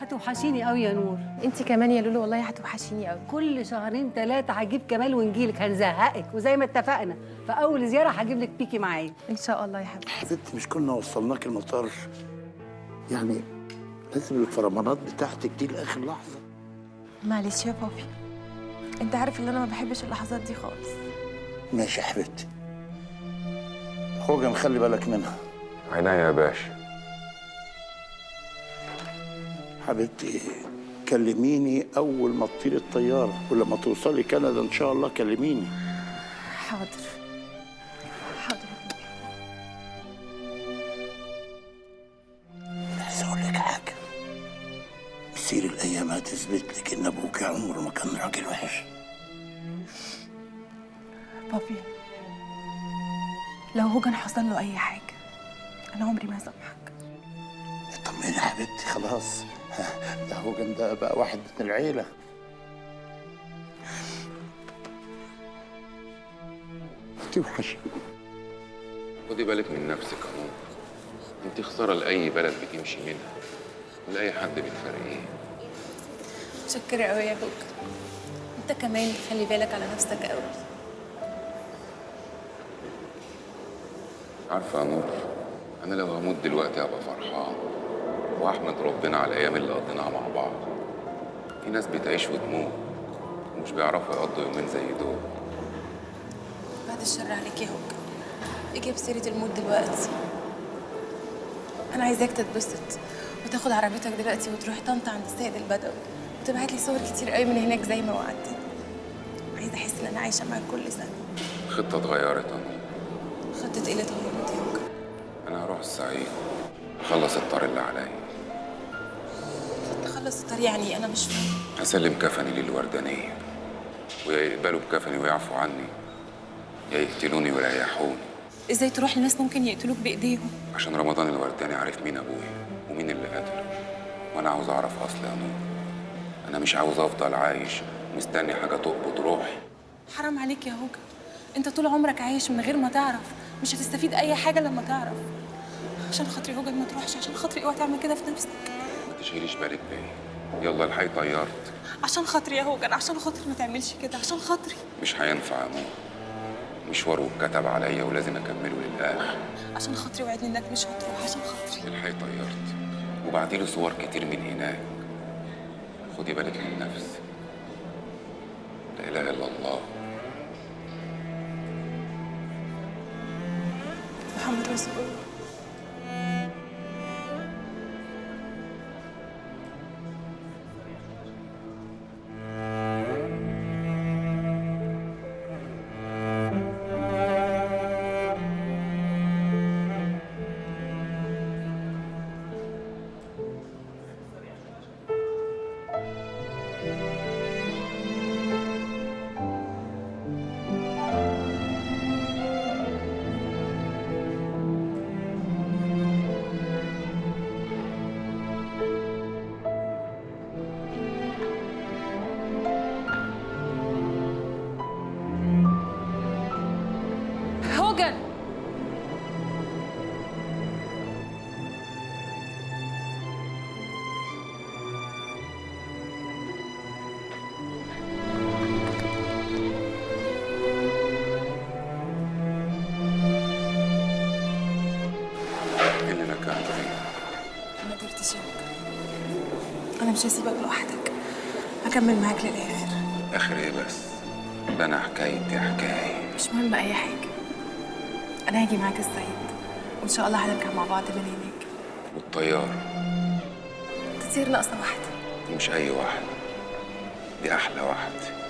هتوحشيني قوي يا نور. انت كمان يا لولو، والله هتوحشيني قوي. كل شهرين 3 هجيب كمال ونجيلك، هنزهقك، وزي ما اتفقنا في اول زياره هجيب لك بيكي معايا ان شاء الله يا حبيبتي. حبيبتي مش كنا وصلناك المطار؟ يعني لازم الفرمانات بتاعتك دي لاخر لحظه. معلش يا بابي، انت عارف ان انا ما بحبش اللحظات دي خالص. ماشي يا حبيبتي. خوجة خلي بالك منها. عينيا يا باشا. حبيبتي كلميني اول ما تطير الطياره، ولما توصلي كندا ان شاء الله كلميني. حاضر حاضر. عايز اقول لك حاجه، مسير الايام هتثبت لك ان ابوك عمره ما كان راجل وحش. بابي، لو هوجن حصل له اي حاجه انا عمري ما هسامحك. اطمني يا حبيبتي خلاص، ده هوجن ده بقى واحد من العيله. توحش. خدي بالك من نفسك يا نور. انت خساره لاي بلد بتمشي منها ولاي حد بتفرقيه. متشكره قوي يا هوجن. انت كمان خلي بالك على نفسك قوي. عارفه يا نور، انا لو هموت دلوقتي هبقى فرحان واحمد ربنا على الايام اللي قضيناها مع بعض. في ناس بتعيش وتموت ومش بيعرفوا يقضوا يومين زي دول. بعد الشر عليك يا هوجن، اجي بسيره الموت دلوقتي. انا عايزاك تتبسط وتاخد عربيتك دلوقتي وتروح طنطا عند السيد البدوي وتبعت لي صور كتير قوي من هناك زي ما وعدتني. عايزه احس ان انا عايشه معاك كل سنه. الخطه اتغيرت يا نور. خطه ايه اللي اتغيرت يا هوجن؟ انا هروح الصعيد اخلص الطار اللي عليا. تخلص الطريق يعني انا مش فاهمه. هسلم كفني للوردانيه، ويا يقبلوا بكفني ويعفوا عني يا يقتلوني ويريحوني. ازاي تروح لناس ممكن يقتلوك بايديهم؟ عشان رمضان الورداني عارف مين ابويا ومين اللي قتله، وانا عاوز اعرف اصل يا نور. انا مش عاوز افضل عايش مستني حاجه تقبض روحي. حرام عليك يا هوجن، انت طول عمرك عايش من غير ما تعرف، مش هتستفيد اي حاجه لما تعرف. عشان خاطري هوجن ما تروحش، عشان خاطري اوعى تعمل كده في نفسك. ما تشغليش بالك بيا، يلا الحي طيرت. عشان خاطري يا هوجن، عشان خاطري ما تعملش كده، عشان خاطري. مش هينفع يا نور، مشوار واتكتب عليا ولازم اكمله للاخر. عشان خاطري وعدني انك مش هتروح، عشان خاطري. الحي طيرت وبعتيله صور كتير من هناك. خدي بالك من نفسك. لا اله الا الله محمد رسول الله. هوجن، ايه اللي نكهت فيه؟ ما قدرتش يا هوجن. انا مش هسيبك لوحدك، هكمل معاك للاخر. اخر ايه بس؟ ده انا حكايتي حكايه. مش مهم اي حاجه، انا هاجي معاك الصعيد وان شاء الله هنرجع مع بعض من هناك. والطياره تطير ناقصه واحده. مش اي واحده، دي احلى واحده.